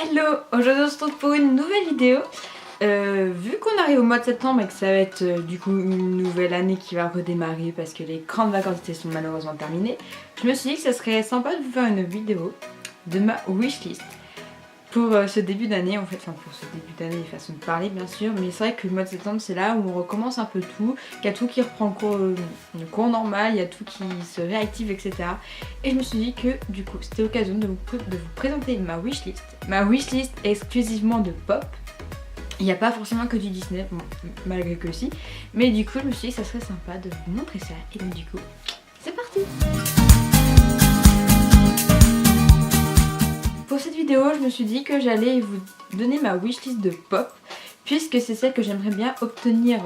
Hello, aujourd'hui on se retrouve pour une nouvelle vidéo. Vu qu'on arrive au mois de septembre et que ça va être du coup une nouvelle année qui va redémarrer parce que les grandes vacances d'été sont malheureusement terminées, je me suis dit que ça serait sympa de vous faire une vidéo de ma wishlist pour ce début d'année en fait, enfin pour ce début d'année façon de parler bien sûr, mais c'est vrai que le mois de septembre c'est là où on recommence un peu tout, qu'il y a tout qui reprend le cours normal, il y a tout qui se réactive etc. Et je me suis dit que du coup c'était l'occasion de vous présenter ma wishlist. Ma wishlist exclusivement de pop. Il n'y a pas forcément que du Disney, bon, malgré que si, mais du coup je me suis dit que ça serait sympa de vous montrer ça, et donc du coup c'est parti. Pour cette vidéo, je me suis dit que j'allais vous donner ma wishlist de pop, puisque c'est celle que j'aimerais bien obtenir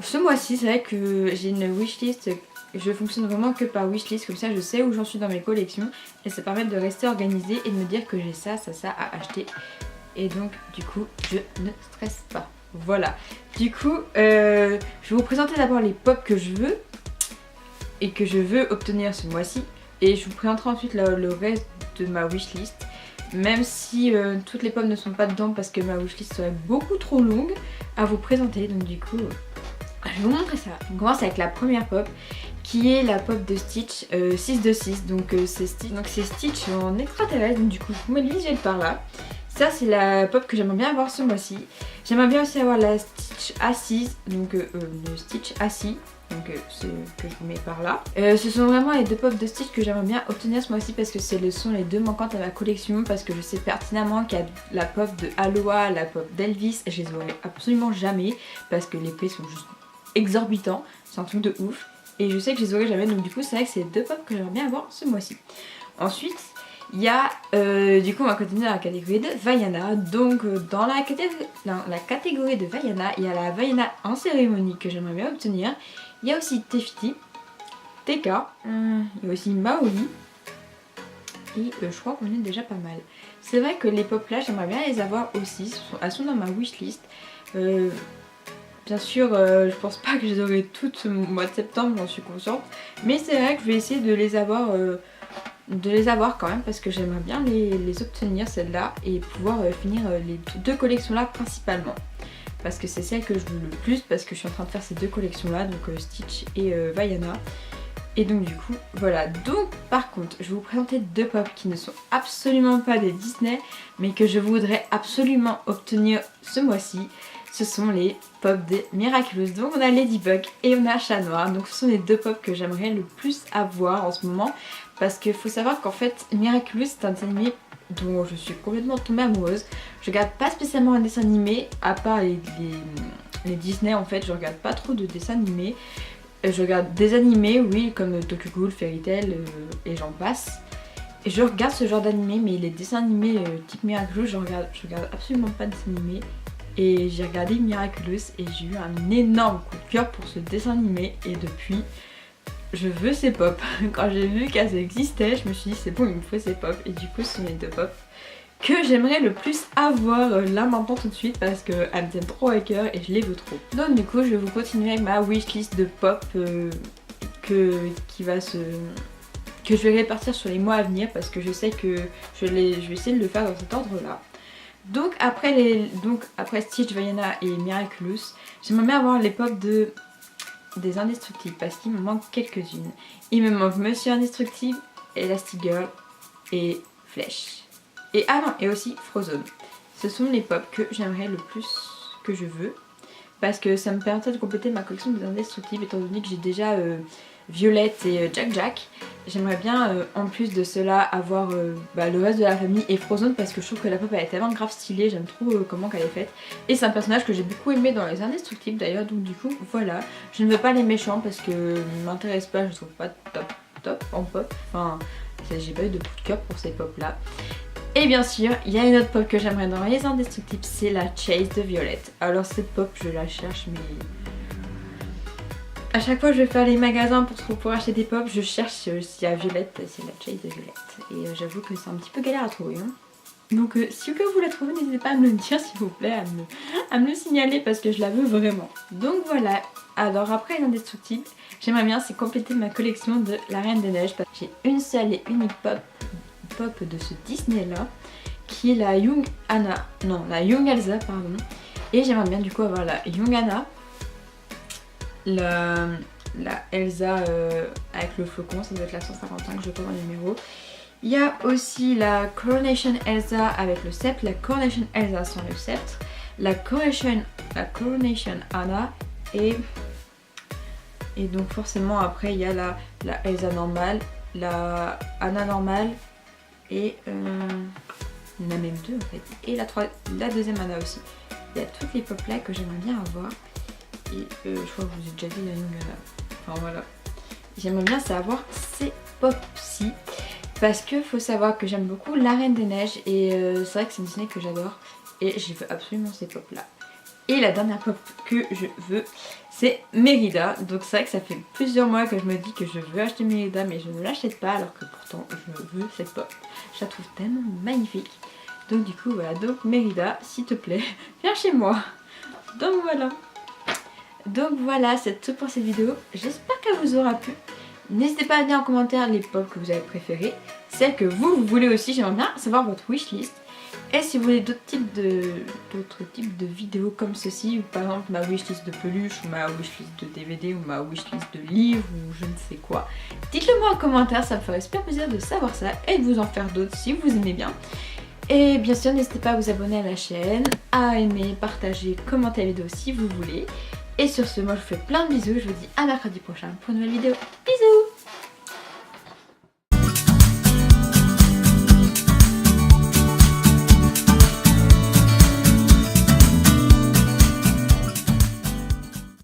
ce mois-ci. C'est vrai que j'ai une wishlist, je fonctionne vraiment que par wishlist, comme ça je sais où j'en suis dans mes collections, et ça permet de rester organisée et de me dire que j'ai ça à acheter. Et donc du coup, je ne stresse pas. Voilà. Du coup, je vais vous présenter d'abord les pop que je veux, et que je veux obtenir ce mois-ci, et je vous présenterai ensuite le reste de ma wishlist. Même si toutes les pop ne sont pas dedans parce que ma wishlist serait beaucoup trop longue à vous présenter. Donc du coup, je vais vous montrer ça. On commence avec la première pop qui est la pop de Stitch 6 de 6. Donc c'est Stitch en extraterrestre. Donc du coup, je vous mets le visuel par là. Ça c'est la pop que j'aimerais bien avoir ce mois-ci. J'aimerais bien aussi avoir la Stitch assise. Donc le Stitch assis. Donc ce que je vous mets par là. Ce sont vraiment les deux pop de Stitch que j'aimerais bien obtenir ce mois-ci parce que ce sont les deux manquantes à ma collection, parce que je sais pertinemment qu'il y a la pop de Aloha, la pop d'Elvis, et je les aurai absolument jamais parce que les prix sont juste exorbitants, c'est un truc de ouf, et je sais que je les aurai jamais, donc du coup c'est vrai que c'est deux pop que j'aimerais bien avoir ce mois-ci. Ensuite il y a, du coup on va continuer dans la catégorie de Vaiana. Donc dans la catégorie de Vaiana, il y a la Vaiana en cérémonie que j'aimerais bien obtenir. Il y a aussi Tefiti, TK, il y a aussi Maori, et je crois qu'on est déjà pas mal. C'est vrai que les pop là j'aimerais bien les avoir aussi, elles sont dans ma wishlist. Bien sûr je pense pas que je les aurai toutes ce mois de septembre, j'en suis consciente, mais c'est vrai que je vais essayer de les avoir quand même parce que j'aimerais bien les obtenir celles-là et pouvoir finir les deux collections là principalement. Parce que c'est celle que je veux le plus, parce que je suis en train de faire ces deux collections là, donc Stitch et Vaiana. Et donc du coup voilà. Donc par contre je vais vous présenter deux pop qui ne sont absolument pas des Disney, mais que je voudrais absolument obtenir ce mois-ci. Ce sont les pop des Miraculous. Donc on a Ladybug et on a Chat Noir. Donc ce sont les deux pop que j'aimerais le plus avoir en ce moment, parce qu'il faut savoir qu'en fait Miraculous c'est un dessin animé dont je suis complètement tombée amoureuse. Je regarde pas spécialement un dessin animé, à part les Disney en fait, je regarde pas trop de dessins animés. Je regarde des animés, oui, comme Tokyo Ghoul, Fairy Tail et j'en passe. Et je regarde ce genre d'animé, mais les dessins animés type Miraculous, je regarde absolument pas de dessins animés. Et j'ai regardé Miraculous et j'ai eu un énorme coup de cœur pour ce dessin animé, et depuis je veux ces pop. Quand j'ai vu qu'elles existaient, je me suis dit c'est bon, il me faut ces pop, et du coup ce sont les deux pop que j'aimerais le plus avoir là maintenant tout de suite parce qu'elles me tiennent trop à cœur et je les veux trop. Donc du coup je vais vous continuer avec ma wishlist de pop que je vais répartir sur les mois à venir, parce que je sais que je vais essayer de le faire dans cet ordre là. Donc après Stitch, Vaiana et Miraculous, j'aimerais bien avoir les pop des Indestructibles parce qu'il me manque quelques-unes. Il me manque Monsieur Indestructible, Elastigirl et Flèche. Et ah non, et aussi Frozen. Ce sont les pop que j'aimerais le plus, que je veux, parce que ça me permettrait de compléter ma collection des Indestructibles, étant donné que j'ai déjà Violette et Jack. J'aimerais bien en plus de cela avoir le reste de la famille et Frozen, parce que je trouve que la pop elle est tellement grave stylée, j'aime trop comment qu'elle est faite. Et c'est un personnage que j'ai beaucoup aimé dans les Indestructibles d'ailleurs, donc du coup voilà. Je ne veux pas les méchants parce que ne m'intéressent pas, je trouve pas top en pop. Enfin, j'ai pas eu de coup de cœur pour ces pop là. Et bien sûr, il y a une autre pop que j'aimerais dans les Indestructibles, c'est la Chase de Violette. Alors cette pop je la cherche, mais à chaque fois je vais faire les magasins pour acheter des pop, je cherche s'il y a Violette, c'est la Chase de Violette. Et j'avoue que c'est un petit peu galère à trouver. Hein. Donc si vous la trouvez, n'hésitez pas à me le dire s'il vous plaît, à me le signaler parce que je la veux vraiment. Donc voilà, alors après l'Indestructible, j'aimerais bien c'est compléter ma collection de la Reine des Neiges. J'ai une seule et unique pop de ce Disney là, qui est la Young Anna, non la Young Elsa pardon. Et j'aimerais bien du coup avoir la Young Anna, la Elsa avec le flocon, ça doit être la 155, je crois dans le numéro. Il y a aussi la Coronation Elsa avec le sceptre, la Coronation Elsa sans le sceptre, la Coronation Anna et donc forcément après il y a la Elsa normale, la Anna normale et il y en a même deux en fait, et la deuxième Anna aussi. Il y a toutes les pop là que j'aimerais bien avoir et je crois que je vous ai déjà dit la Young Anna. Enfin voilà, j'aimerais bien savoir ces pop-ci. Parce que faut savoir que j'aime beaucoup La Reine des Neiges et c'est vrai que c'est une Disney que j'adore et je veux absolument ces pop là. Et la dernière pop que je veux c'est Mérida. Donc c'est vrai que ça fait plusieurs mois que je me dis que je veux acheter Mérida mais je ne l'achète pas alors que pourtant je veux cette pop. Je la trouve tellement magnifique. Donc du coup voilà, donc Mérida s'il te plaît viens chez moi. Donc voilà c'est tout pour cette vidéo. J'espère qu'elle vous aura plu. N'hésitez pas à dire en commentaire les pop que vous avez préférées, celles que vous voulez aussi, j'aimerais bien savoir votre wishlist. Et si vous voulez d'autres types de vidéos comme ceci, ou par exemple ma wishlist de peluche, ou ma wishlist de DVD, ou ma wishlist de livres, ou je ne sais quoi, dites-le moi en commentaire, ça me ferait super plaisir de savoir ça et de vous en faire d'autres si vous aimez bien. Et bien sûr n'hésitez pas à vous abonner à la chaîne, à aimer, partager, commenter la vidéo si vous voulez. Et sur ce, moi je vous fais plein de bisous, je vous dis à mercredi prochain pour une nouvelle vidéo. Bisous.